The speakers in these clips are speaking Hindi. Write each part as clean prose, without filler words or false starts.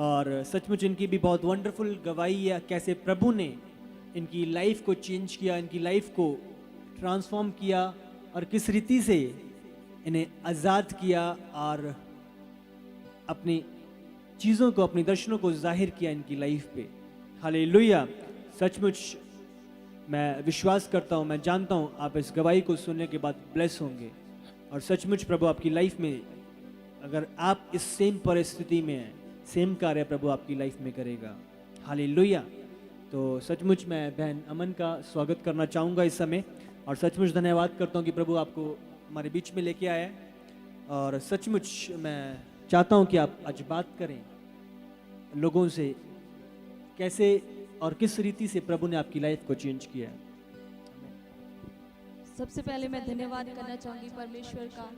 और सचमुच इनकी भी बहुत वंडरफुल गवाही है, कैसे प्रभु ने इनकी लाइफ को चेंज किया, इनकी लाइफ को ट्रांसफॉर्म किया और किस रीति से इन्हें आज़ाद किया और अपनी चीज़ों को, अपने दर्शनों को जाहिर किया इनकी लाइफ पे। हालेलुया। सचमुच मैं विश्वास करता हूँ, मैं जानता हूँ आप इस गवाही को सुनने के बाद ब्लेस होंगे और सचमुच प्रभु आपकी लाइफ में, अगर आप इस सेम परिस्थिति में हैं, सेम कार्य प्रभु आपकी लाइफ में करेगा। हालेलुया। तो सचमुच मैं बहन अमन का स्वागत करना चाहूँगा इस समय और सचमुच धन्यवाद करता हूँ कि प्रभु आपको हमारे बीच में लेके आया है। और सचमुच मैं चाहता हूँ कि आप आज बात करें लोगों से, कैसे और किस रीति से प्रभु ने आपकी लाइफ को चेंज किया है। सबसे पहले मैं धन्यवाद करना चाहूँगी परमेश्वर का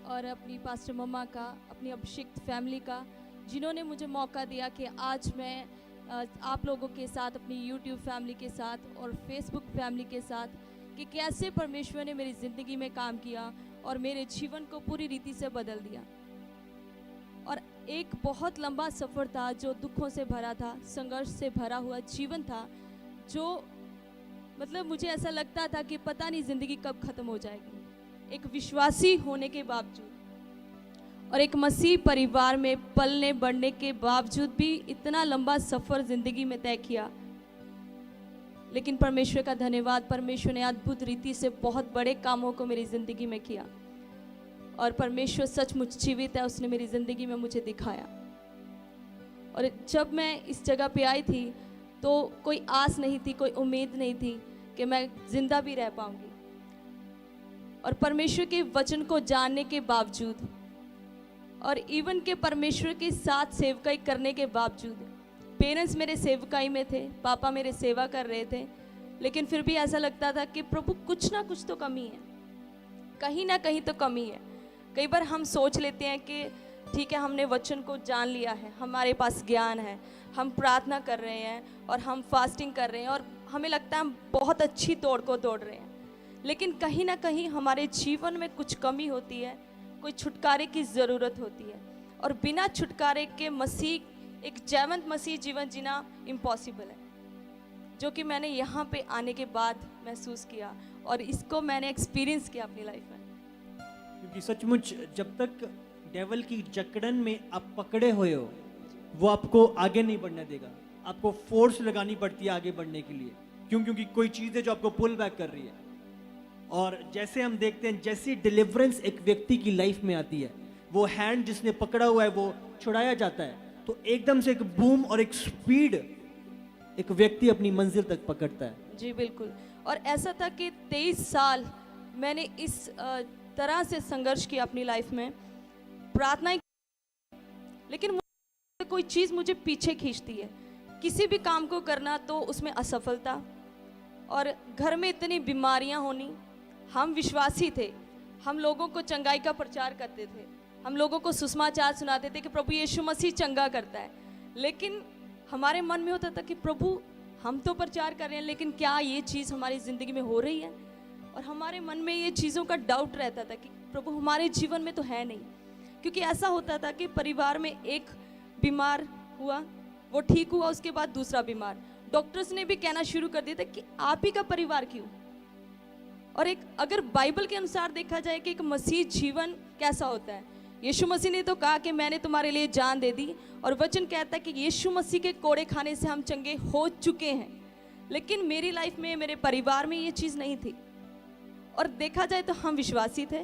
और अपनी पास्टर मम्मा का, अपनी अभिषिक्त फैमिली का, जिन्होंने मुझे मौका दिया कि आज मैं आप लोगों के साथ, अपनी YouTube फैमिली के साथ और Facebook फैमिली के साथ, कि कैसे परमेश्वर ने मेरी ज़िंदगी में काम किया और मेरे जीवन को पूरी रीति से बदल दिया। और एक बहुत लंबा सफ़र था जो दुखों से भरा था, संघर्ष से भरा हुआ जीवन था, जो मतलब मुझे ऐसा लगता था कि पता नहीं ज़िंदगी कब ख़त्म हो जाएगी। एक विश्वासी होने के बावजूद और एक मसीह परिवार में पलने बढ़ने के बावजूद भी इतना लंबा सफ़र ज़िंदगी में तय किया। लेकिन परमेश्वर का धन्यवाद, परमेश्वर ने अद्भुत रीति से बहुत बड़े कामों को मेरी ज़िंदगी में किया और परमेश्वर सचमुच जीवित है, उसने मेरी ज़िंदगी में मुझे दिखाया। और जब मैं इस जगह पे आई थी तो कोई आस नहीं थी, कोई उम्मीद नहीं थी कि मैं ज़िंदा भी रह पाऊंगी। और परमेश्वर के वचन को जानने के बावजूद और इवन के परमेश्वर के साथ सेवकाई करने के बावजूद, पेरेंट्स मेरे सेवकाई में थे, पापा मेरे सेवा कर रहे थे, लेकिन फिर भी ऐसा लगता था कि प्रभु कुछ ना कुछ तो कमी है, कहीं ना कहीं तो कमी है। कई बार हम सोच लेते हैं कि ठीक है, हमने वचन को जान लिया है, हमारे पास ज्ञान है, हम प्रार्थना कर रहे हैं और हम फास्टिंग कर रहे हैं और हमें लगता है हम बहुत अच्छी दौड़ को दौड़ रहे हैं, लेकिन कहीं ना कहीं हमारे जीवन में कुछ कमी होती है, कोई छुटकारे की ज़रूरत होती है। और बिना छुटकारे के मसीह, एक जैवंत मसीह जीवन जीना इम्पॉसिबल है, जो कि मैंने यहाँ पे आने के बाद महसूस किया और इसको मैंने एक्सपीरियंस किया अपनी लाइफ में। क्योंकि सचमुच जब तक डेवल की जकड़न में आप पकड़े हुए हो, वो आपको आगे नहीं बढ़ने देगा। आपको फोर्स लगानी पड़ती है आगे बढ़ने के लिए। क्यों? क्योंकि कोई चीज़ है जो आपको पुल बैक कर रही है। और जैसे हम देखते हैं, जैसी डिलीवरेंस एक व्यक्ति की लाइफ में आती है, वो हैंड जिसने पकड़ा हुआ है वो छुड़ाया जाता है, तो एकदम से एक बूम और एक स्पीड एक व्यक्ति अपनी मंजिल तक पकड़ता है। जी बिल्कुल। और ऐसा था कि 23 साल मैंने इस तरह से संघर्ष किया अपनी लाइफ में, प्रार्थना, लेकिन मुझे कोई चीज़ मुझे पीछे खींचती है। किसी भी काम को करना तो उसमें असफलता, और घर में इतनी बीमारियां होनी। हम विश्वासी थे, हम लोगों को चंगाई का प्रचार करते थे, हम लोगों को सुसमाचार सुनाते थे कि प्रभु यीशु मसीह चंगा करता है, लेकिन हमारे मन में होता था कि प्रभु हम तो प्रचार कर रहे हैं, लेकिन क्या ये चीज़ हमारी ज़िंदगी में हो रही है? और हमारे मन में ये चीज़ों का डाउट रहता था कि प्रभु हमारे जीवन में तो है नहीं। क्योंकि ऐसा होता था कि परिवार में एक बीमार हुआ, वो ठीक हुआ, उसके बाद दूसरा बीमार, डॉक्टर्स ने भी कहना शुरू कर दिया था कि आप ही का परिवार क्यों। और एक अगर बाइबल के अनुसार देखा जाए कि एक मसीह जीवन कैसा होता है, यीशु मसीह ने तो कहा कि मैंने तुम्हारे लिए जान दे दी, और वचन कहता है कि यीशु मसीह के कोड़े खाने से हम चंगे हो चुके हैं। लेकिन मेरी लाइफ में, मेरे परिवार में ये चीज़ नहीं थी। और देखा जाए तो हम विश्वासी थे,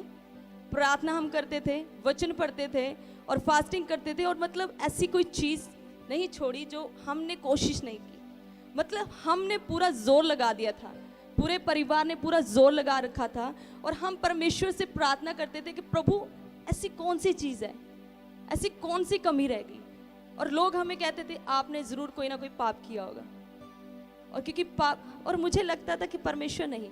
प्रार्थना हम करते थे, वचन पढ़ते थे और फास्टिंग करते थे, और मतलब ऐसी कोई चीज़ नहीं छोड़ी जो हमने कोशिश नहीं की। मतलब हमने पूरा जोर लगा दिया था, पूरे परिवार ने पूरा जोर लगा रखा था, और हम परमेश्वर से प्रार्थना करते थे कि प्रभु ऐसी कौन सी चीज़ है, ऐसी कौन सी कमी रह गई। और लोग हमें कहते थे आपने ज़रूर कोई ना कोई पाप किया होगा। और क्योंकि पाप, और मुझे लगता था कि परमेश्वर नहीं,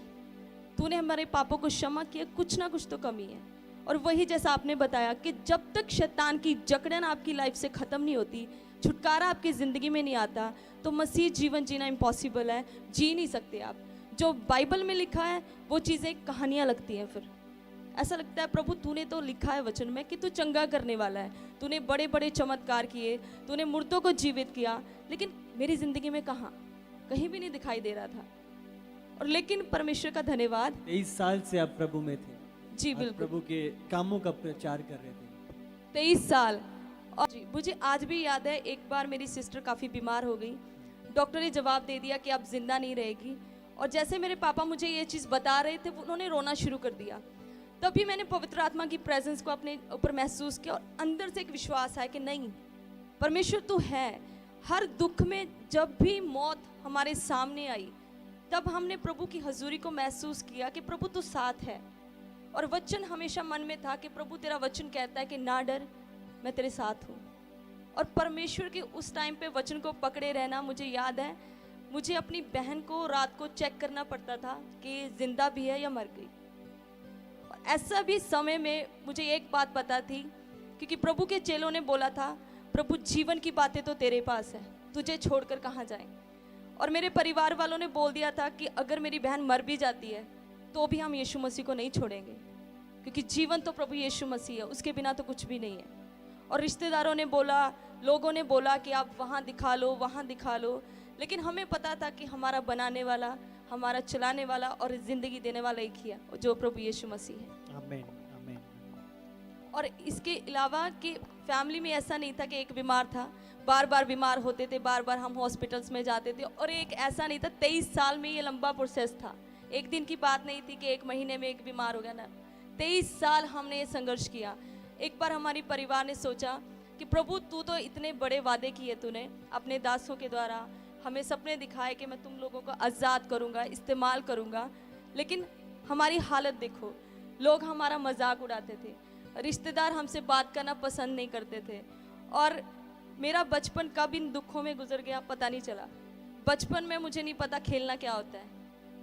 तूने हमारे पापों को क्षमा किया, कुछ ना कुछ तो कमी है। और वही जैसा आपने बताया कि जब तक शैतान की जकड़न आपकी लाइफ से ख़त्म नहीं होती, छुटकारा आपकी ज़िंदगी में नहीं आता, तो मसीह जीवन जीना इम्पॉसिबल है, जी नहीं सकते आप। जो बाइबल में लिखा है वो चीज़ें कहानियाँ लगती हैं। फिर ऐसा लगता है प्रभु तूने तो लिखा है वचन में कि तू चंगा करने वाला है, तूने बड़े बड़े चमत्कार किए, तूने मुर्दों को जीवित किया, लेकिन मेरी ज़िंदगी में कहाँ, कहीं भी नहीं दिखाई दे रहा था। और लेकिन परमेश्वर का धन्यवाद, 23 साल से आप प्रभु में थे, जी आप बिल्कुल प्रभु के कामों का प्रचार कर रहे थे। 23 साल। और जी मुझे आज भी याद है, एक बार मेरी सिस्टर काफ़ी बीमार हो गई, डॉक्टर ने जवाब दे दिया कि आप जिंदा नहीं रहेगी। और जैसे मेरे पापा मुझे ये चीज़ बता रहे थे, उन्होंने रोना शुरू कर दिया। तभी मैंने पवित्र आत्मा की प्रेजेंस को अपने ऊपर महसूस किया और अंदर से एक विश्वास आया कि नहीं, परमेश्वर तू है। हर दुख में जब भी मौत हमारे सामने आई, तब हमने प्रभु की हजूरी को महसूस किया कि प्रभु तू साथ है। और वचन हमेशा मन में था कि प्रभु तेरा वचन कहता है कि ना डर, मैं तेरे साथ हूँ। और परमेश्वर के उस टाइम पे वचन को पकड़े रहना, मुझे याद है मुझे अपनी बहन को रात को चेक करना पड़ता था कि जिंदा भी है या मर गई। और ऐसा भी समय में मुझे एक बात पता थी, क्योंकि प्रभु के चेलों ने बोला था, प्रभु जीवन की बातें तो तेरे पास है, तुझे छोड़कर कहाँ जाएं। और मेरे परिवार वालों ने बोल दिया था कि अगर मेरी बहन मर भी जाती है तो भी हम यीशु मसीह को नहीं छोड़ेंगे, क्योंकि जीवन तो प्रभु यीशु मसीह है, उसके बिना तो कुछ भी नहीं है। और रिश्तेदारों ने बोला, लोगों ने बोला कि आप वहाँ दिखा लो, वहाँ दिखा लो, लेकिन हमें पता था कि हमारा बनाने वाला, हमारा चलाने वाला और ज़िंदगी देने वाला एक ही है, जो प्रभु यीशु मसीह है। आमीन, आमीन। और इसके अलावा कि फैमिली में ऐसा नहीं था कि एक बीमार था, बार बार बीमार होते थे, बार बार हम हॉस्पिटल्स में जाते थे। और एक ऐसा नहीं था, 23 साल में ये लंबा प्रोसेस था, एक दिन की बात नहीं थी कि एक महीने में एक बीमार हो गया ना। 23 साल हमने ये संघर्ष किया। एक बार हमारी परिवार ने सोचा कि प्रभु तू तो इतने बड़े वादे किए, तूने अपने दासों के द्वारा हमें सपने दिखाए कि मैं तुम लोगों को आज़ाद करूँगा, इस्तेमाल करूँगा, लेकिन हमारी हालत देखो। लोग हमारा मजाक उड़ाते थे, रिश्तेदार हमसे बात करना पसंद नहीं करते थे। और मेरा बचपन कब इन दुखों में गुजर गया पता नहीं चला। बचपन में मुझे नहीं पता खेलना क्या होता है,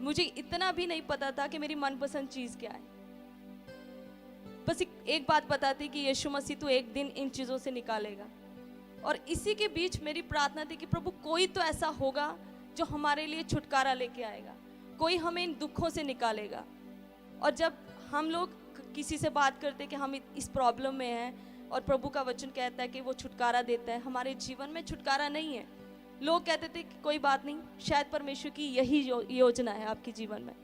मुझे इतना भी नहीं पता था कि मेरी मनपसंद चीज़ क्या है। बस एक बात पता थी कि यीशु मसीह तो एक दिन इन चीज़ों से निकालेगा। और इसी के बीच मेरी प्रार्थना थी कि प्रभु कोई तो ऐसा होगा जो हमारे लिए छुटकारा लेके आएगा, कोई हमें इन दुखों से निकालेगा। और जब हम लोग किसी से बात करते कि हम इस प्रॉब्लम में हैं और प्रभु का वचन कहता है कि वो छुटकारा देता है, हमारे जीवन में छुटकारा नहीं है, लोग कहते थे कि कोई बात नहीं, शायद परमेश्वर की यही योजना है आपके जीवन में।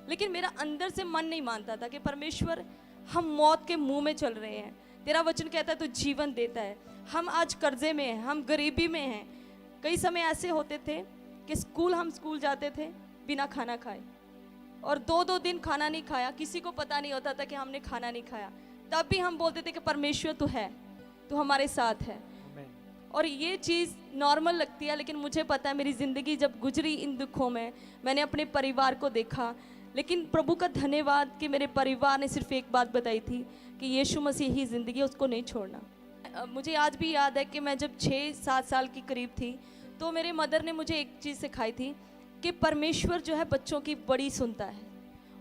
लेकिन मेरा अंदर से मन नहीं मानता था कि परमेश्वर, हम मौत के मुंह में चल रहे हैं, तेरा वचन कहता है तो जीवन देता है। हम आज कर्जे में हैं, हम गरीबी में हैं। कई समय ऐसे होते थे कि हम स्कूल जाते थे बिना खाना खाए, और 2-2 दिन खाना नहीं खाया, किसी को पता नहीं होता था कि हमने खाना नहीं खाया, तब भी हम बोलते थे कि परमेश्वर तू है, तू हमारे साथ है। और ये चीज़ नॉर्मल लगती है, लेकिन मुझे पता है मेरी ज़िंदगी जब गुजरी इन दुखों में, मैंने अपने परिवार को देखा। लेकिन प्रभु का धन्यवाद कि मेरे परिवार ने सिर्फ एक बात बताई थी कि यीशु मसीह ही ज़िंदगी है, उसको नहीं छोड़ना। मुझे आज भी याद है कि मैं जब 6-7 साल की करीब थी, तो मेरे मदर ने मुझे एक चीज़ सिखाई थी कि परमेश्वर जो है बच्चों की बड़ी सुनता है।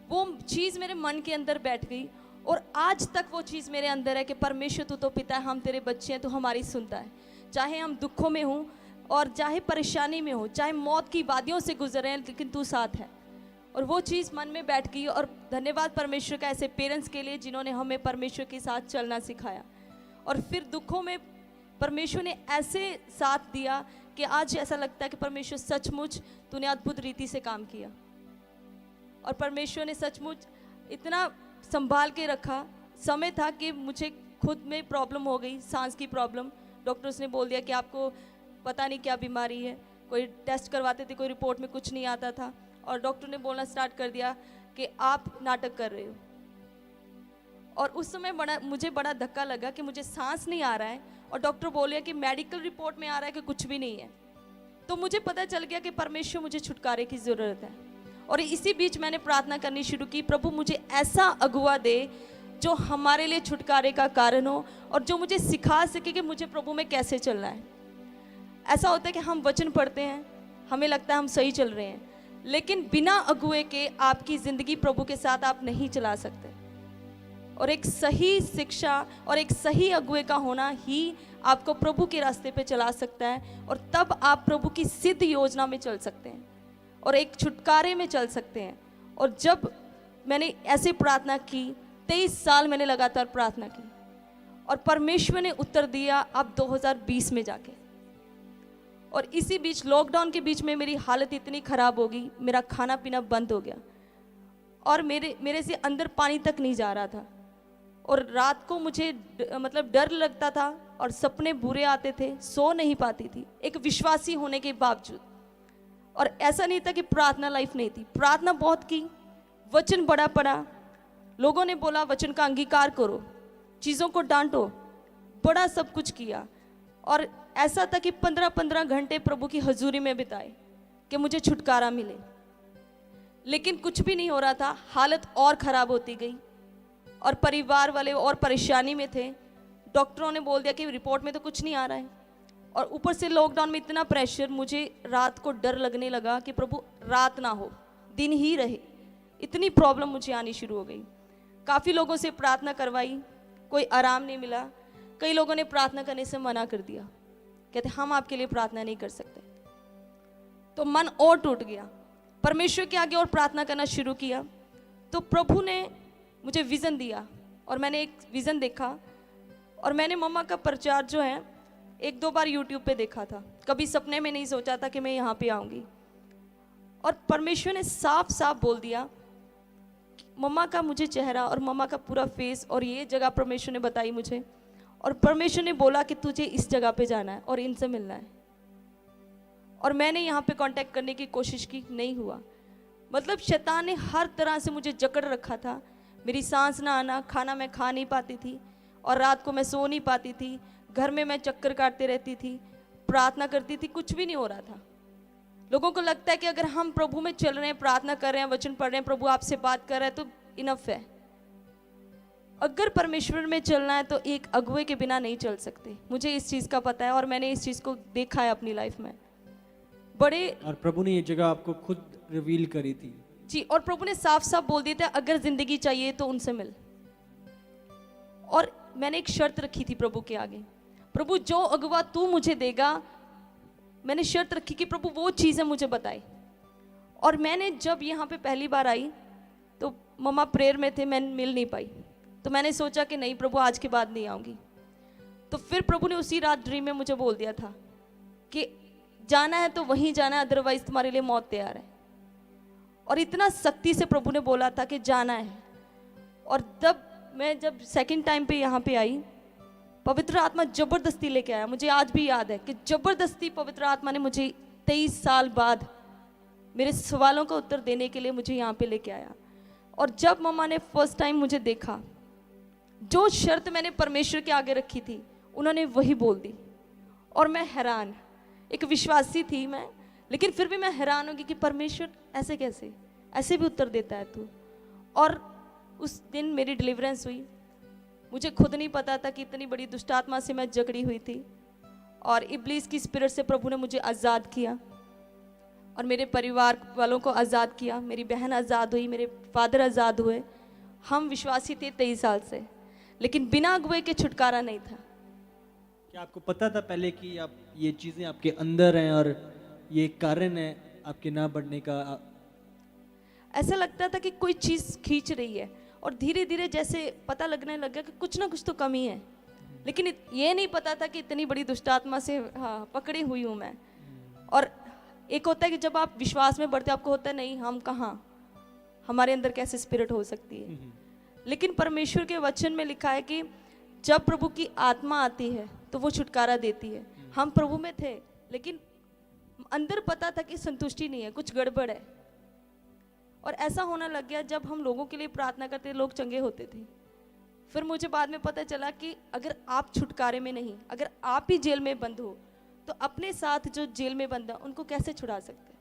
वो चीज़ मेरे मन के अंदर बैठ गई और आज तक वो चीज़ मेरे अंदर है कि परमेश्वर तू तो पिता है, हम तेरे बच्चे हैं, तो हमारी सुनता है। चाहे हम दुखों में हों और चाहे परेशानी में हो, चाहे मौत की वादियों से गुजरे, लेकिन तू साथ है। और वो चीज़ मन में बैठ गई। और धन्यवाद परमेश्वर का ऐसे पेरेंट्स के लिए जिन्होंने हमें परमेश्वर के साथ चलना सिखाया। और फिर दुखों में परमेश्वर ने ऐसे साथ दिया कि आज ऐसा लगता है कि परमेश्वर सचमुच तूने अद्भुत रीति से काम किया। और परमेश्वर ने सचमुच इतना संभाल के रखा। समय था कि मुझे खुद में प्रॉब्लम हो गई, सांस की प्रॉब्लम। डॉक्टर्स ने बोल दिया कि आपको पता नहीं क्या बीमारी है। कोई टेस्ट करवाते थे, कोई रिपोर्ट में कुछ नहीं आता था, और डॉक्टर ने बोलना स्टार्ट कर दिया कि आप नाटक कर रहे हो। और उस समय मुझे बड़ा धक्का लगा कि मुझे सांस नहीं आ रहा है, और डॉक्टर बोले कि मेडिकल रिपोर्ट में आ रहा है कि कुछ भी नहीं है। तो मुझे पता चल गया कि परमेश्वर मुझे छुटकारे की ज़रूरत है। और इसी बीच मैंने प्रार्थना करनी शुरू की, प्रभु मुझे ऐसा अगुवा दे जो हमारे लिए छुटकारे का कारण हो, और जो मुझे सिखा सके कि मुझे प्रभु में कैसे चलना है। ऐसा होता है कि हम वचन पढ़ते हैं, हमें लगता है हम सही चल रहे हैं, लेकिन बिना अगुए के आपकी ज़िंदगी प्रभु के साथ आप नहीं चला सकते। और एक सही शिक्षा और एक सही अगुए का होना ही आपको प्रभु के रास्ते पे चला सकता है, और तब आप प्रभु की सिद्ध योजना में चल सकते हैं और एक छुटकारे में चल सकते हैं। और जब मैंने ऐसे प्रार्थना की, 23 साल मैंने लगातार प्रार्थना की, और परमेश्वर ने उत्तर दिया अब 2020 में जाके। और इसी बीच लॉकडाउन के बीच में मेरी हालत इतनी ख़राब हो गई, मेरा खाना पीना बंद हो गया और मेरे से अंदर पानी तक नहीं जा रहा था। और रात को मुझे मतलब डर लगता था और सपने बुरे आते थे, सो नहीं पाती थी एक विश्वासी होने के बावजूद। और ऐसा नहीं था कि प्रार्थना लाइफ नहीं थी, प्रार्थना बहुत की, वचन बड़ा पढ़ा, लोगों ने बोला वचन का अंगीकार करो, चीज़ों को डांटो, बड़ा सब कुछ किया। और ऐसा था कि 15-15 घंटे प्रभु की हजूरी में बिताए कि मुझे छुटकारा मिले, लेकिन कुछ भी नहीं हो रहा था। हालत और ख़राब होती गई और परिवार वाले और परेशानी में थे। डॉक्टरों ने बोल दिया कि रिपोर्ट में तो कुछ नहीं आ रहा है, और ऊपर से लॉकडाउन में इतना प्रेशर, मुझे रात को डर लगने लगा कि प्रभु रात ना हो, दिन ही रहे। इतनी प्रॉब्लम मुझे आनी शुरू हो गई। काफ़ी लोगों से प्रार्थना करवाई, कोई आराम नहीं मिला। कई लोगों ने प्रार्थना करने से मना कर दिया, कहते हम आपके लिए प्रार्थना नहीं कर सकते। तो मन और टूट गया। परमेश्वर के आगे और प्रार्थना करना शुरू किया तो प्रभु ने मुझे विज़न दिया और मैंने एक विज़न देखा। और मैंने मम्मा का प्रचार जो है 1-2 बार यूट्यूब पे देखा था, कभी सपने में नहीं सोचा था कि मैं यहाँ पे आऊँगी। और परमेश्वर ने साफ साफ बोल दिया, मम्मा का मुझे चेहरा और मम्मा का पूरा फेस और ये जगह परमेश्वर ने बताई मुझे। और परमेश्वर ने बोला कि तुझे इस जगह पे जाना है और इनसे मिलना है। और मैंने यहाँ पे कांटेक्ट करने की कोशिश की, नहीं हुआ। मतलब शैतान ने हर तरह से मुझे जकड़ रखा था। मेरी सांस ना आना, खाना मैं खा नहीं पाती थी और रात को मैं सो नहीं पाती थी, घर में मैं चक्कर काटते रहती थी, प्रार्थना करती थी, कुछ भी नहीं हो रहा था। लोगों को लगता है कि अगर हम प्रभु में चल रहे हैं, प्रार्थना कर रहे हैं, वचन पढ़ रहे हैं, प्रभु आपसे बात कर रहा है तो इनफ है। अगर परमेश्वर में चलना है तो एक अगुवे के बिना नहीं चल सकते। मुझे इस चीज़ का पता है और मैंने इस चीज़ को देखा है अपनी लाइफ में बड़े। और प्रभु ने ये जगह आपको खुद रिवील करी थी जी, और प्रभु ने साफ साफ बोल दिया था अगर जिंदगी चाहिए तो उनसे मिल। और मैंने एक शर्त रखी थी प्रभु के आगे, प्रभु जो अगुवा तू मुझे देगा, मैंने शर्त रखी कि प्रभु वो चीज़ें मुझे बताए। और मैंने जब यहाँ पे पहली बार आई तो मम्मा प्रेयर में थे, मैं मिल नहीं पाई। तो मैंने सोचा कि नहीं प्रभु आज के बाद नहीं आऊँगी। तो फिर प्रभु ने उसी रात ड्रीम में मुझे बोल दिया था कि जाना है तो वहीं जाना है, अदरवाइज तुम्हारे लिए मौत तैयार है। और इतना सख्ती से प्रभु ने बोला था कि जाना है। और जब सेकंड टाइम पे यहाँ पे आई, पवित्र आत्मा जबरदस्ती लेके आया। मुझे आज भी याद है कि जबरदस्ती पवित्र आत्मा ने मुझे 23 साल बाद मेरे सवालों का उत्तर देने के लिए मुझे यहाँ पे लेके आया। और जब मम्मा ने फर्स्ट टाइम मुझे देखा, जो शर्त मैंने परमेश्वर के आगे रखी थी उन्होंने वही बोल दी। और मैं हैरान, एक विश्वासी थी मैं, लेकिन फिर भी मैं हैरान होगी कि परमेश्वर ऐसे कैसे, ऐसे भी उत्तर देता है तू। और उस दिन मेरी डिलीवरेंस हुई। मुझे खुद नहीं पता था कि इतनी बड़ी दुष्ट आत्मा से मैं जकड़ी हुई थी और इब्लीस की स्पिरिट से प्रभु ने मुझे आज़ाद किया और मेरे परिवार वालों को आज़ाद किया। मेरी बहन आज़ाद हुई, मेरे फादर आज़ाद हुए। हम विश्वासी थे 23 साल से, लेकिन बिना अगुवे के छुटकारा नहीं था। क्या आपको पता था पहले कि आप ये चीज़ें आपके अंदर हैं और ये कारण है आपके ना बढ़ने का? ऐसा लगता था कि कोई चीज़ खींच रही है और धीरे धीरे जैसे पता लगने लगा कि कुछ ना कुछ तो कमी है, लेकिन ये नहीं पता था कि इतनी बड़ी दुष्ट आत्मा से पकड़ी हुई हूँ मैं। और एक होता है कि जब आप विश्वास में बढ़ते आपको होता है नहीं हम कहाँ, हमारे अंदर कैसे स्पिरिट हो सकती है। लेकिन परमेश्वर के वचन में लिखा है कि जब प्रभु की आत्मा आती है तो वो छुटकारा देती है। हम प्रभु में थे लेकिन अंदर पता था कि संतुष्टि नहीं है, कुछ गड़बड़ है। और ऐसा होने लग गया जब हम लोगों के लिए प्रार्थना करते लोग चंगे होते थे। फिर मुझे बाद में पता चला कि अगर आप छुटकारे में नहीं, अगर आप ही जेल में बंद हो तो अपने साथ जो जेल में बंद है उनको कैसे छुड़ा सकते हैं?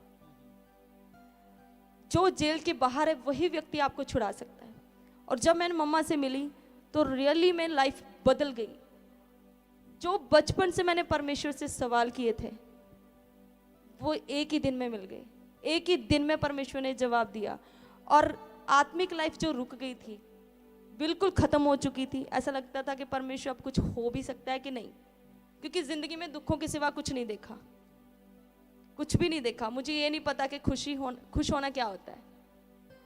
जो जेल के बाहर है वही व्यक्ति आपको छुड़ा सकता है। और जब मैंने मम्मा से मिली तो रियली में लाइफ बदल गई। जो बचपन से मैंने परमेश्वर से सवाल किए थे वो एक ही दिन में मिल गए। एक ही दिन में परमेश्वर ने जवाब दिया। और आत्मिक लाइफ जो रुक गई थी, बिल्कुल ख़त्म हो चुकी थी। ऐसा लगता था कि परमेश्वर अब कुछ हो भी सकता है कि नहीं, क्योंकि ज़िंदगी में दुखों के सिवा कुछ नहीं देखा, कुछ भी नहीं देखा। मुझे ये नहीं पता कि खुश होना क्या होता है।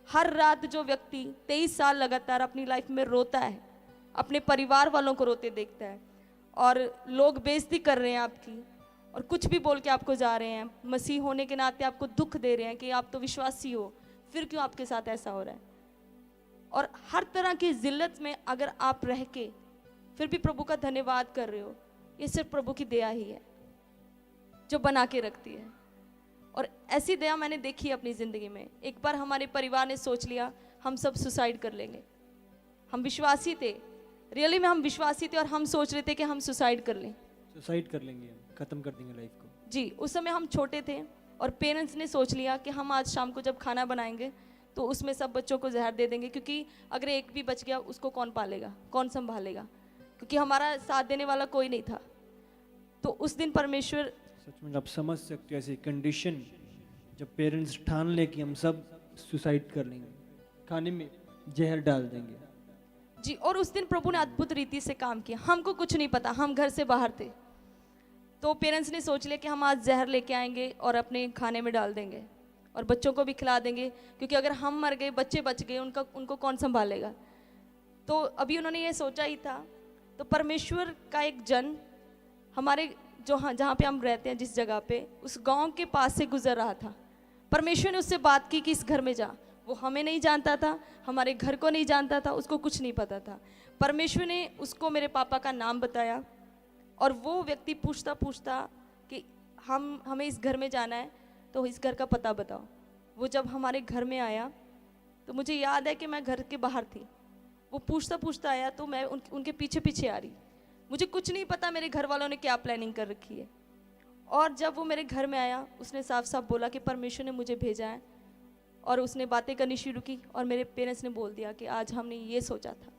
हर रात जो व्यक्ति 23 साल लगातार अपनी लाइफ में रोता है, अपने परिवार वालों को रोते देखता है, और लोग बेइज्जती कर रहे हैं आपकी, और कुछ भी बोल के आपको जा रहे हैं, मसीह होने के नाते आपको दुख दे रहे हैं कि आप तो विश्वासी हो, फिर क्यों आपके साथ ऐसा हो रहा है। और हर तरह की जिल्लत में अगर आप रह के फिर भी प्रभु का धन्यवाद कर रहे हो, ये सिर्फ प्रभु की दया ही है जो बना के रखती है। और ऐसी दया मैंने देखी है अपनी ज़िंदगी में। एक बार हमारे परिवार ने सोच लिया हम सब सुसाइड कर लेंगे। हम विश्वासी थे, रियली में हम विश्वासी थे, और हम सोच रहे थे कि हम सुसाइड कर लें, सुसाइड कर लेंगे, हम खत्म कर देंगे लाइफ को। जी। उस समय हम छोटे थे और पेरेंट्स ने सोच लिया कि हम आज शाम को जब खाना बनाएंगे तो उसमें सब बच्चों को जहर दे देंगे, क्योंकि अगर एक भी बच गया उसको कौन पालेगा, कौन संभालेगा, क्योंकि हमारा साथ देने वाला कोई नहीं था। तो उस दिन परमेश्वर, सच में आप समझ सकते हो ऐसी कंडीशन जब पेरेंट्स ठान ले कि हम सब सुसाइड कर लेंगे, खाने में जहर डाल देंगे। जी, और उस दिन प्रभु ने अद्भुत रीति से काम किया। हमको कुछ नहीं पता, हम घर से बाहर थे, तो पेरेंट्स ने सोच लिया कि हम आज जहर लेके आएंगे और अपने खाने में डाल देंगे और बच्चों को भी खिला देंगे, क्योंकि अगर हम मर गए, बच्चे बच गए, उनको कौन संभालेगा। तो अभी उन्होंने ये सोचा ही था। तो परमेश्वर का एक जन हमारे जहाँ पे हम रहते हैं, जिस जगह पे, उस गांव के पास से गुजर रहा था। परमेश्वर ने उससे बात की कि इस घर में जा। वो हमें नहीं जानता था, हमारे घर को नहीं जानता था, उसको कुछ नहीं पता था। परमेश्वर ने उसको मेरे पापा का नाम बताया, और वो व्यक्ति पूछता कि हमें इस घर में जाना है, तो इस घर का पता बताओ। वो जब हमारे घर में आया तो मुझे याद है कि मैं घर के बाहर थी। वो पूछता आया, तो मैं उनके पीछे पीछे आ रही। मुझे कुछ नहीं पता मेरे घर वालों ने क्या प्लानिंग कर रखी है। और जब वो मेरे घर में आया, उसने साफ साफ बोला कि परमेश्वर ने मुझे भेजा है, और उसने बातें करनी शुरू की। और मेरे पेरेंट्स ने बोल दिया कि आज हमने ये सोचा था।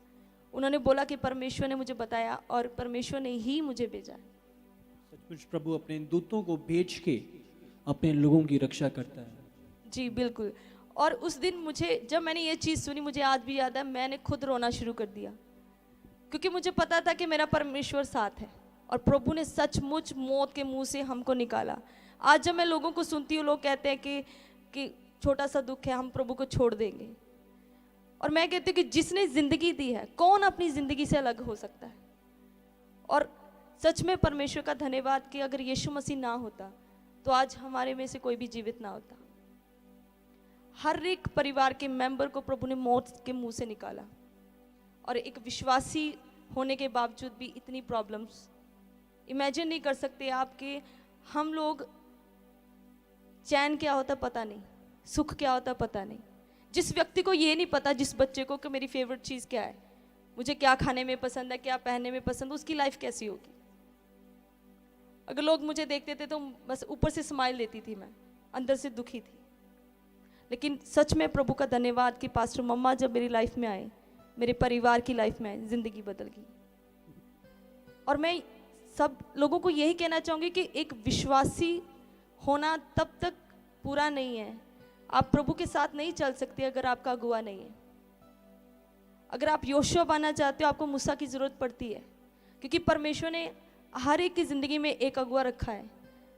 उन्होंने बोला कि परमेश्वर ने मुझे बताया और परमेश्वर ने ही मुझे भेजा है। सचमुच प्रभु अपने दूतों को भेज के अपने लोगों की रक्षा करता है। जी बिल्कुल। और उस दिन जब मैंने ये चीज़ सुनी, मुझे आज भी याद है, मैंने खुद रोना शुरू कर दिया, क्योंकि मुझे पता था कि मेरा परमेश्वर साथ है और प्रभु ने सचमुच मौत के मुंह से हमको निकाला। आज जब मैं लोगों को सुनती हूँ, लोग कहते हैं कि छोटा सा दुख है, हम प्रभु को छोड़ देंगे। और मैं कहती हूँ कि जिसने ज़िंदगी दी है, कौन अपनी ज़िंदगी से अलग हो सकता है। और सच में परमेश्वर का धन्यवाद कि अगर यीशु मसीह ना होता तो आज हमारे में से कोई भी जीवित ना होता। हर एक परिवार के मेंबर को प्रभु ने मौत के मुंह से निकाला, और एक विश्वासी होने के बावजूद भी इतनी प्रॉब्लम्स इमेजिन नहीं कर सकते आप कि हम लोग, चैन क्या होता पता नहीं, सुख क्या होता पता नहीं। जिस व्यक्ति को ये नहीं पता, जिस बच्चे को कि मेरी फेवरेट चीज़ क्या है, मुझे क्या खाने में पसंद है, क्या पहनने में पसंद है, उसकी लाइफ कैसी होगी। अगर लोग मुझे देखते थे तो बस ऊपर से स्माइल देती थी, मैं अंदर से दुखी थी। लेकिन सच में प्रभु का धन्यवाद कि पास्टर मम्मा जब मेरी लाइफ में आए, मेरे परिवार की लाइफ में आए, ज़िंदगी बदल गई। और मैं सब लोगों को यही कहना चाहूँगी कि एक विश्वासी होना तब तक पूरा नहीं है। आप प्रभु के साथ नहीं चल सकते अगर आपका अगुआ नहीं है। अगर आप योशुआ बनना चाहते हो, आपको मूसा की ज़रूरत पड़ती है, क्योंकि परमेश्वर ने हर एक की ज़िंदगी में एक अगुआ रखा है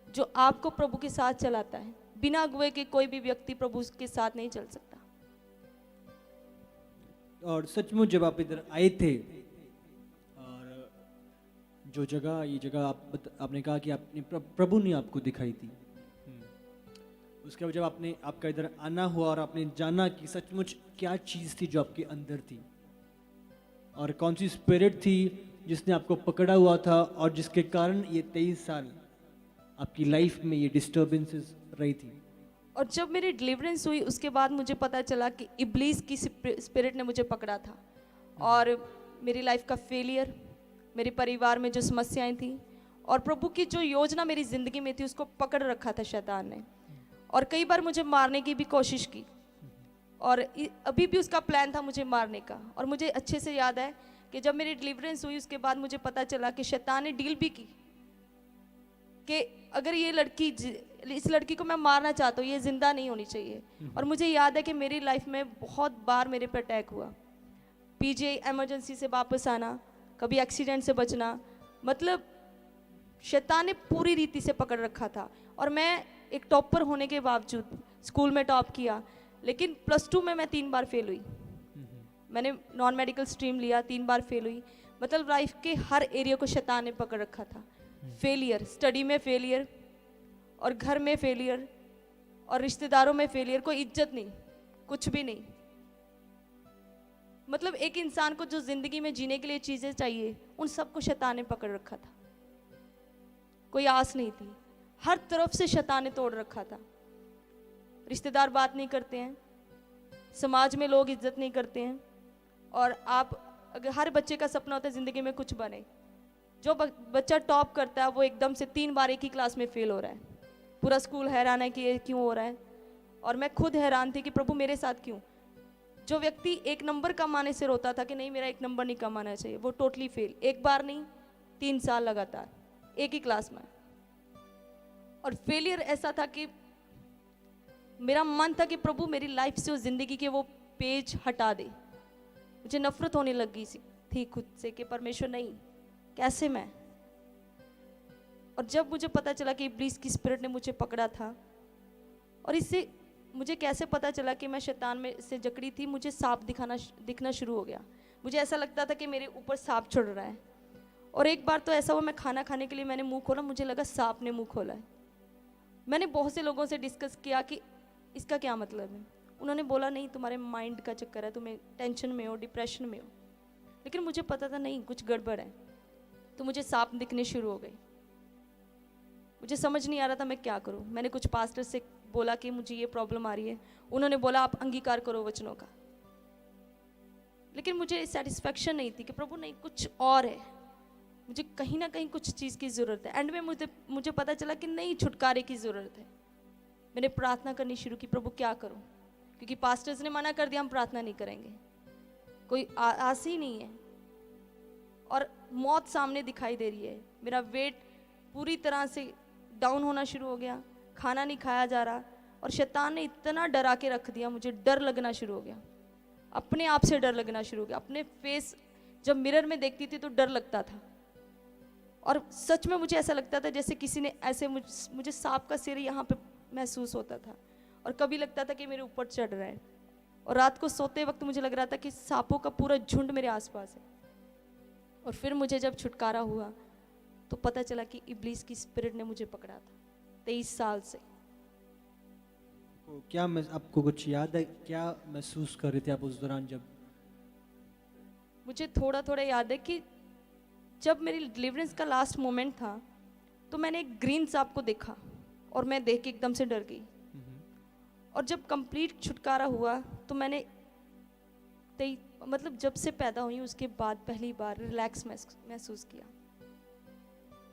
जो आपको प्रभु के साथ चलाता है। बिना अगुए के कोई भी व्यक्ति प्रभु के साथ नहीं चल सकता। और सचमुच जब आप इधर आए थे, और जो जगह, ये जगह आपने कहा कि आपने प्रभु ने आपको दिखाई थी, उसके बाद जब आपका इधर आना हुआ और आपने जाना कि सचमुच क्या चीज़ थी जो आपके अंदर थी, और कौन सी स्पिरिट थी जिसने आपको पकड़ा हुआ था, और जिसके कारण ये 23 साल आपकी लाइफ में ये डिस्टर्बेंसेस रही थी। और जब मेरी डिलीवरेंस हुई, उसके बाद मुझे पता चला कि इब्लीस की स्पिरिट ने मुझे पकड़ा था, और मेरी लाइफ का फेलियर, मेरे परिवार में जो समस्याएं थी, और प्रभु की जो योजना मेरी ज़िंदगी में थी, उसको पकड़ रखा था शैतान ने। और कई बार मुझे मारने की भी कोशिश की, और अभी भी उसका प्लान था मुझे मारने का। और मुझे अच्छे से याद है कि जब मेरी डिलीवरेंस हुई, उसके बाद मुझे पता चला कि शैतान ने डील भी की कि अगर इस लड़की को मैं मारना चाहता हूँ, ये जिंदा नहीं होनी चाहिए। और मुझे याद है कि मेरी लाइफ में बहुत बार मेरे पर अटैक हुआ, पीजीआई इमरजेंसी से वापस आना, कभी एक्सीडेंट से बचना, मतलब शैतान ने पूरी रीति से पकड़ रखा था। और मैं एक टॉपर होने के बावजूद स्कूल में टॉप किया, लेकिन +2 में मैं 3 बार फेल हुई। मैंने नॉन मेडिकल स्ट्रीम लिया, 3 बार फेल हुई। मतलब लाइफ के हर एरिया को शैतान ने पकड़ रखा था। फेलियर, स्टडी में फेलियर, और घर में फेलियर, और रिश्तेदारों में फेलियर, कोई इज्जत नहीं, कुछ भी नहीं। मतलब एक इंसान को जो जिंदगी में जीने के लिए चीजें चाहिए, उन सबको शैतान ने पकड़ रखा था। कोई आस नहीं थी, हर तरफ से शैतान ने तोड़ रखा था। रिश्तेदार बात नहीं करते हैं, समाज में लोग इज्जत नहीं करते हैं, और आप अगर हर बच्चे का सपना होता है जिंदगी में कुछ बने। जो बच्चा टॉप करता है वो एकदम से 3 बार एक ही क्लास में फेल हो रहा है। पूरा स्कूल हैरान है कि ये क्यों हो रहा है, और मैं खुद हैरान थी कि प्रभु मेरे साथ क्यों। जो व्यक्ति 1 नंबर कमाने से रोता था कि नहीं मेरा 1 नंबर नहीं कमाना चाहिए, वो टोटली फेल। 1 बार नहीं, 3 साल लगातार एक ही क्लास में। और फेलियर ऐसा था कि मेरा मन था कि प्रभु मेरी लाइफ से उस जिंदगी के वो पेज हटा दे। मुझे नफरत होने लगी थी खुद से कि परमेश्वर नहीं, कैसे मैं। और जब मुझे पता चला कि इब्लीस की स्पिरिट ने मुझे पकड़ा था, और इससे मुझे कैसे पता चला कि मैं शैतान में से जकड़ी थी, मुझे सांप दिखना शुरू हो गया। मुझे ऐसा लगता था कि मेरे ऊपर सांप चढ़ रहा है। और एक बार तो ऐसा हुआ, मैं खाना खाने के लिए मैंने मुंह खोला, मुझे लगा सांप ने मुंह खोला है। मैंने बहुत से लोगों से डिस्कस किया कि इसका क्या मतलब है। उन्होंने बोला नहीं तुम्हारे माइंड का चक्कर है, तुम्हें टेंशन में हो, डिप्रेशन में हो। लेकिन मुझे पता था नहीं कुछ गड़बड़ है। तो मुझे सांप दिखने शुरू हो गए। मुझे समझ नहीं आ रहा था मैं क्या करूं। मैंने कुछ पास्टर से बोला कि मुझे ये प्रॉब्लम आ रही है। उन्होंने बोला आप अंगीकार करो वचनों का। लेकिन मुझे सेटिस्फेक्शन नहीं थी कि प्रभु नहीं कुछ और है, मुझे कहीं ना कहीं कुछ चीज़ की ज़रूरत है। एंड में मुझे पता चला कि नहीं, छुटकारे की ज़रूरत है। मैंने प्रार्थना करनी शुरू की, प्रभु क्या करूं, क्योंकि पास्टर्स ने मना कर दिया हम प्रार्थना नहीं करेंगे, कोई आस ही नहीं है, और मौत सामने दिखाई दे रही है। मेरा वेट पूरी तरह से डाउन होना शुरू हो गया, खाना नहीं खाया जा रहा, और शैतान ने इतना डरा के रख दिया, मुझे डर लगना शुरू हो गया, अपने आप से डर लगना शुरू हो गया। अपने फेस जब मिरर में देखती थी तो डर लगता था, और सच में मुझे ऐसा लगता था जैसे किसी ने ऐसे मुझे सांप का सिर यहाँ पे महसूस होता था, और कभी लगता था कि मेरे ऊपर चढ़ रहा है। और रात को सोते वक्त मुझे लग रहा था कि सांपों का पूरा झुंड मेरे आसपास है। और फिर मुझे जब छुटकारा हुआ तो पता चला कि इब्लीस की स्पिरिट ने मुझे पकड़ा था 23 साल से। क्या मैं आपको कुछ याद है, क्या महसूस कर रहे थे आप उस दौरान? जब मुझे थोड़ा थोड़ा याद है कि जब मेरी डिलीवरेंस का लास्ट मोमेंट था तो मैंने एक ग्रीन सांप को देखा, और मैं देख के एकदम से डर गई। और जब कंप्लीट छुटकारा हुआ तो मैंने मतलब जब से पैदा हुई उसके बाद पहली बार रिलैक्स महसूस किया।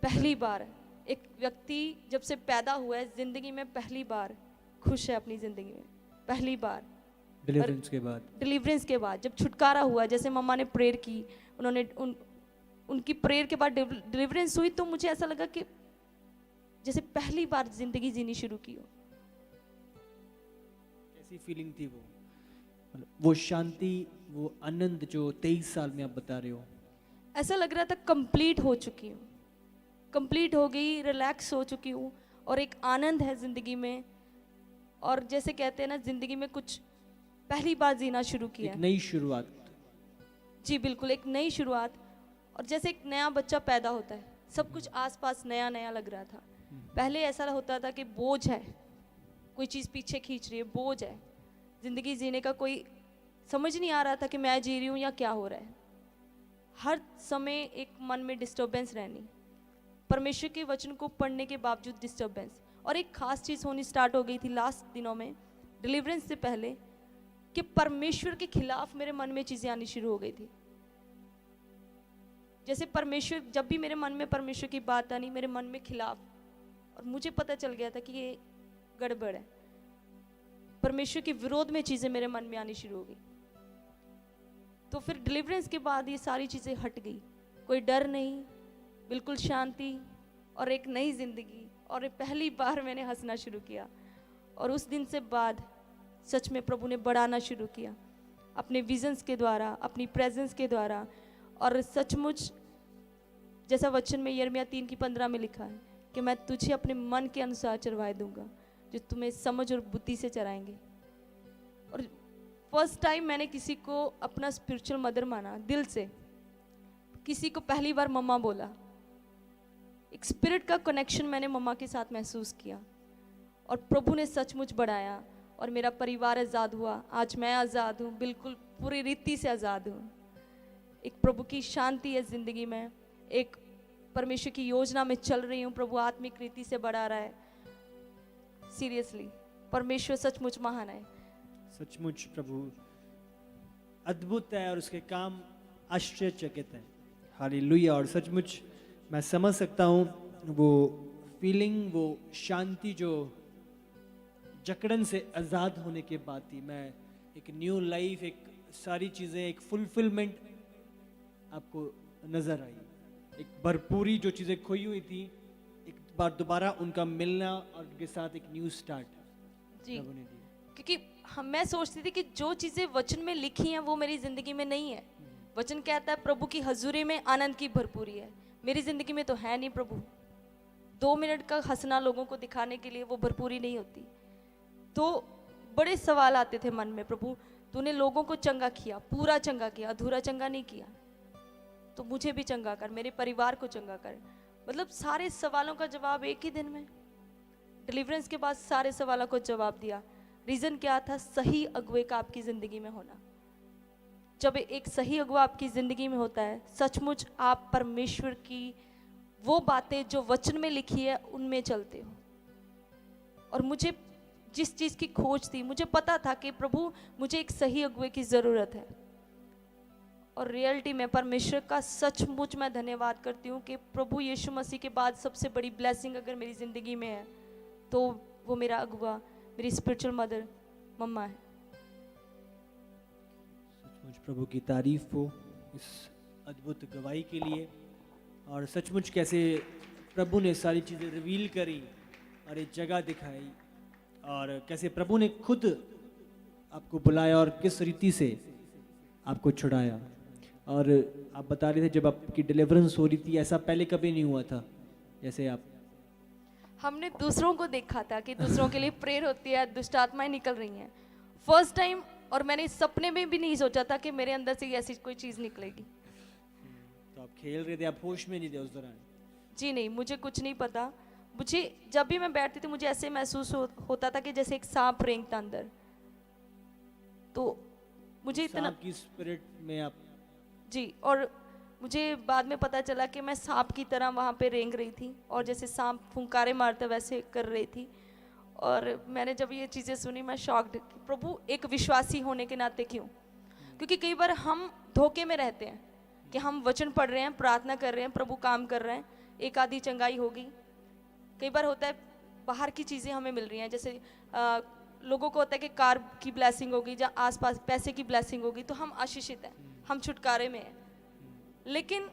पहली बार एक व्यक्ति जब से पैदा हुआ है जिंदगी में पहली बार खुश है अपनी जिंदगी में, पहली बार डिलीवरेंस के बाद जब छुटकारा हुआ। जैसे मम्मा ने प्रेयर की, उन्होंने उनकी प्रेयर के बाद डिलीवरेंस हुई, तो मुझे ऐसा लगा कि जैसे पहली बार जिंदगी जीनी शुरू की हो। कैसी फीलिंग थी वो? मतलब वो शांति, वो आनंद जो 23 साल में आप बता रहे हो? ऐसा लग रहा था कंप्लीट हो चुकी हूँ, कंप्लीट हो गई, रिलैक्स हो चुकी हूँ, और एक आनंद है जिंदगी में। और जैसे कहते हैं ना, जिंदगी में कुछ पहली बार जीना शुरू किया, एक नई शुरुआत। जी बिल्कुल, एक नई शुरुआत। और जैसे एक नया बच्चा पैदा होता है, सब कुछ आसपास नया नया लग रहा था। पहले ऐसा होता था कि बोझ है, कोई चीज़ पीछे खींच रही है, बोझ है, जिंदगी जीने का कोई समझ नहीं आ रहा था कि मैं जी रही हूँ या क्या हो रहा है। हर समय एक मन में डिस्टर्बेंस रहनी, परमेश्वर के वचन को पढ़ने के बावजूद डिस्टर्बेंस। और एक खास चीज़ होनी स्टार्ट हो गई थी लास्ट दिनों में, डिलीवरेंस से पहले, कि परमेश्वर के खिलाफ मेरे मन में चीज़ें आनी शुरू हो गई थी। जैसे परमेश्वर, जब भी मेरे मन में परमेश्वर की बात आनी, मेरे मन में खिलाफ, और मुझे पता चल गया था कि ये गड़बड़ है। परमेश्वर के विरोध में चीज़ें मेरे मन में आनी शुरू हो गई। तो फिर डिलीवरेंस के बाद ये सारी चीज़ें हट गई, कोई डर नहीं, बिल्कुल शांति, और एक नई जिंदगी। और पहली बार मैंने हंसना शुरू किया, और उस दिन से बाद सच में प्रभु ने बढ़ाना शुरू किया अपने विजन्स के द्वारा, अपनी प्रेजेंस के द्वारा। और सचमुच जैसा वचन में यिर्मयाह 3:15 में लिखा है कि मैं तुझे अपने मन के अनुसार चरवाए दूंगा, जो तुम्हें समझ और बुद्धि से चराएंगे। और फर्स्ट टाइम मैंने किसी को अपना स्पिरिचुअल मदर माना दिल से, किसी को पहली बार मम्मा बोला। एक स्पिरिट का कनेक्शन मैंने मम्मा के साथ महसूस किया और प्रभु ने सचमुच बढ़ाया और मेरा परिवार आज़ाद हुआ। आज मैं आज़ाद हूँ, बिल्कुल पूरी रीति से आज़ाद हूँ। एक प्रभु की शांति है ज़िंदगी में, एक परमेश्वर की योजना में चल रही हूँ। प्रभु आत्मिक रीति से बढ़ा रहा है। सीरियसली परमेश्वर सचमुच महान है। सचमुच प्रभु अद्भुत है और उसके काम आश्चर्यचकित है। हालेलुया। और सचमुच मैं समझ सकता हूँ वो फीलिंग, वो शांति जो जकड़न से आज़ाद होने के बाद थी। मैं एक न्यू लाइफ, एक सारी चीज़ें, एक फुलफिलमेंट आपको नज़र आई। एक भरपूरी जो चीज़ें खोई हुई थी, एक बार दोबारा उनका मिलना और उनके साथ एक न्यू स्टार्ट जी, प्रभु ने दिया। क्योंकि मैं सोचती थी कि जो चीज़ें वचन में लिखी हैं वो मेरी ज़िंदगी में नहीं है। वचन कहता है प्रभु की हजूरी में आनंद की भरपूरी है। मेरी ज़िंदगी में तो है नहीं प्रभु। 2 मिनट का हंसना लोगों को दिखाने के लिए वो भरपूरी नहीं होती। तो बड़े सवाल आते थे मन में, प्रभु तूने लोगों को चंगा किया, पूरा चंगा किया, अधूरा चंगा नहीं किया, तो मुझे भी चंगा कर, मेरे परिवार को चंगा कर। मतलब सारे सवालों का जवाब एक ही दिन में। डिलीवरेंस के बाद सारे सवालों को जवाब दिया। रीज़न क्या था? सही अगुवे का आपकी ज़िंदगी में होना। जब एक सही अगुवा आपकी ज़िंदगी में होता है, सचमुच आप परमेश्वर की वो बातें जो वचन में लिखी है उनमें चलते हो। और मुझे जिस चीज़ की खोज थी, मुझे पता था कि प्रभु मुझे एक सही अगुवे की ज़रूरत है। और रियलिटी में परमेश्वर का सचमुच मैं धन्यवाद करती हूँ कि प्रभु यीशु मसीह के बाद सबसे बड़ी ब्लेसिंग अगर मेरी ज़िंदगी में है तो वो मेरा अगुवा, मेरी स्पिरिचुअल मदर मम्मा है। सचमुच प्रभु की तारीफ हो इस अद्भुत गवाही के लिए। और सचमुच कैसे प्रभु ने सारी चीज़ें रिवील करी और एक जगह दिखाई, और कैसे प्रभु ने खुद आपको बुलाया और किस रीति से आपको छुड़ाया। और आप बता रहे थे जब आपकी डिलीवरेंस हो रही थी, ऐसा पहले कभी नहीं हुआ था। जैसे आप हमने दूसरों को देखा था कि दूसरों के लिए प्रेयर होती है, दुष्ट आत्माएं निकल रही हैं फर्स्ट टाइम, और मैंने सपने में भी नहीं सोचा था कि मेरे अंदर से ऐसी कोई चीज़ निकलेगी। तो आप खेल रहे थे, आप होश में नहीं थे उस दौरान? जी नहीं, मुझे कुछ नहीं पता। मुझे जब भी मैं बैठती थी मुझे ऐसे महसूस होता था कि जैसे एक सांप रेंगता अंदर। तो मुझे इतना सांप की स्पिरिट में आप? जी, और मुझे बाद में पता चला कि मैं सांप की तरह वहाँ पे रेंग रही थी और जैसे सांप फुंकारे मारते वैसे कर रही थी। और मैंने जब ये चीज़ें सुनी मैं शॉक्ड, प्रभु एक विश्वासी होने के नाते क्यों? क्योंकि कई बार हम धोखे में रहते हैं कि हम वचन पढ़ रहे हैं, प्रार्थना कर रहे हैं, प्रभु काम कर रहे हैं, एक आधी चंगाई होगी। कई बार होता है बाहर की चीज़ें हमें मिल रही हैं, जैसे लोगों को होता है कि कार की ब्लेसिंग होगी या आसपास पैसे की ब्लेसिंग होगी तो हम आशीषित हैं, हम छुटकारे में हैं। लेकिन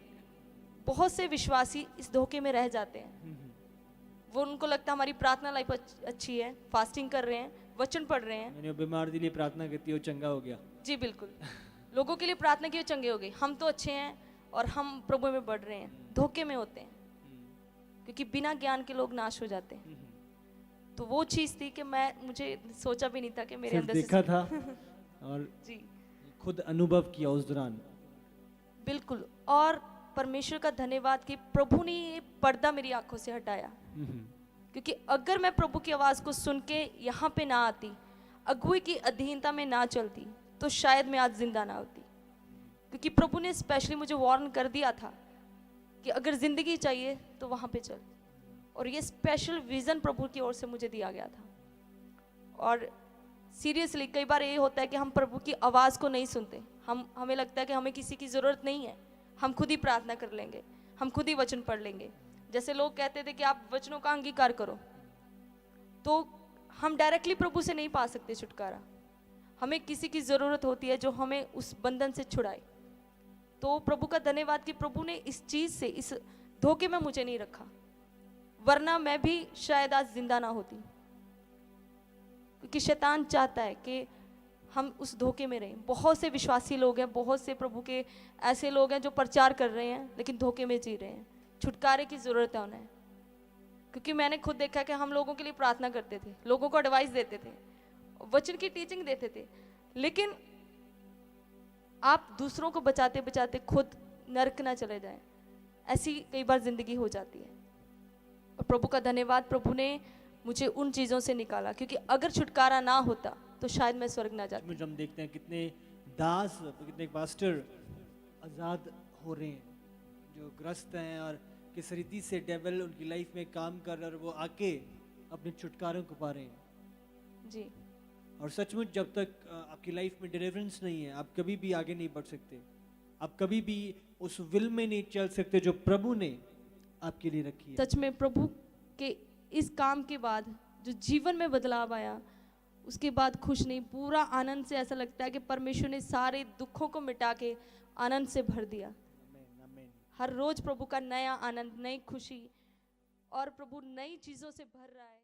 बहुत से विश्वासी इस धोखे में रह जाते हैं। वो उनको लगता है हमारी प्रार्थना लाइफ अच्छी है, फास्टिंग कर रहे हैं, वचन पढ़ रहे हैं। मैंने बीमार के लिए प्रार्थना करती हो, चंगा हो गया। जी बिल्कुल, लोगों के लिए प्रार्थना की चंगे हो गए, हम तो अच्छे हैं और हम प्रभु में बढ़ रहे हैं। धोखे में होते हैं क्योंकि बिना ज्ञान के लोग नाश हो जाते हैं। तो वो चीज़ थी कि मुझे सोचा भी नहीं था कि मेरे अंदर देखा था और जी खुद अनुभव किया उस दौरान। बिल्कुल, और परमेश्वर का धन्यवाद कि प्रभु ने ये पर्दा मेरी आंखों से हटाया। क्योंकि अगर मैं प्रभु की आवाज़ को सुन के यहाँ पे ना आती, अगुवे की अधीनता में ना चलती, तो शायद मैं आज जिंदा ना होती। क्योंकि प्रभु ने स्पेशली मुझे वार्न कर दिया था कि अगर ज़िंदगी चाहिए तो वहाँ पे चल। और ये स्पेशल विज़न प्रभु की ओर से मुझे दिया गया था। और सीरियसली कई बार ये होता है कि हम प्रभु की आवाज़ को नहीं सुनते। हमें लगता है कि हमें किसी की ज़रूरत नहीं है, हम खुद ही प्रार्थना कर लेंगे, हम खुद ही वचन पढ़ लेंगे। जैसे लोग कहते थे कि आप वचनों का अंगीकार करो, तो हम डायरेक्टली प्रभु से नहीं पा सकते छुटकारा। हमें किसी की ज़रूरत होती है जो हमें उस बंधन से छुड़ाए। तो प्रभु का धन्यवाद कि प्रभु ने इस चीज़ से, इस धोखे में मुझे नहीं रखा, वरना मैं भी शायद आज जिंदा ना होती। क्योंकि शैतान चाहता है कि हम उस धोखे में रहें। बहुत से विश्वासी लोग हैं, बहुत से प्रभु के ऐसे लोग हैं जो प्रचार कर रहे हैं लेकिन धोखे में जी रहे हैं। छुटकारे की ज़रूरत है उन्हें। क्योंकि मैंने खुद देखा कि हम लोगों के लिए प्रार्थना करते थे, लोगों को एडवाइस देते थे, वचन की टीचिंग देते थे, लेकिन आप दूसरों को बचाते बचाते खुद नरक ना चले जाएं। ऐसी कई बार ज़िंदगी हो जाती है। और प्रभु का धन्यवाद, प्रभु ने मुझे उन चीज़ों से निकाला, क्योंकि अगर छुटकारा ना होता तो शायद मैं स्वर्ग ना जाती। हम देखते हैं कितने दास, कितने पास्टर आज़ाद हो रहे हैं जो ग्रस्त हैं, और किस रीति से डेविल उनकी लाइफ में काम कर रहा है और वो आके अपने छुटकारों को पा रहे हैं। जी, और सचमुच जब तक आपकी लाइफ में डिलीवरेंस नहीं है, आप कभी भी आगे नहीं बढ़ सकते। आप कभी भी उस विल में नहीं चल सकते जो प्रभु ने आपके लिए रखी है। सच में प्रभु के इस काम के बाद जो जीवन में बदलाव आया, उसके बाद खुश नहीं, पूरा आनंद से ऐसा लगता है कि परमेश्वर ने सारे दुखों को मिटा के आनंद से भर दिया। आमीन, आमीन। हर रोज प्रभु का नया आनंद, नई खुशी, और प्रभु नई चीज़ों से भर रहा है।